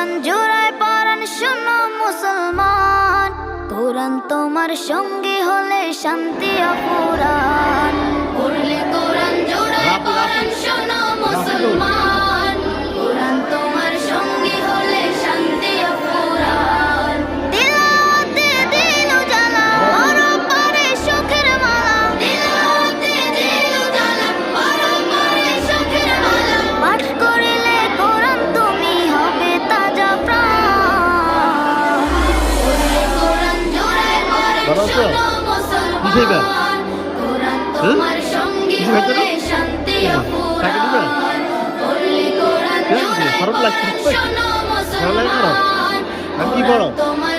কোরআন জোড়ায় পরাণ শোনো মুসলমান, কোরআন তোমার সঙ্গী হলে শান্তি অপুরাণ। পড়লে কোরআন জোড়ায় পরাণ শোনো মুসলমান, কোরআন তোমার সঙ্গী হলে শান্তি অপুরাণ। তিলাওয়াতে দিল উজালা, পরপারে সুখের মালা। তিলাওয়াতে দিল উজালা, পরপারে সুখের মালা। পাঠ করিলে কোরআন তুমি হবে তাজা প্রাণ। পড়লে কোরআন জোড়ায় পরাণ শোনো মুসলমান, কোরআন তোমার সঙ্গী হলে শান্তি অপুরাণ। পড়লে কোরআন জোড়ায় পরাণ শোনো মুসলমান, কোরআন তোমার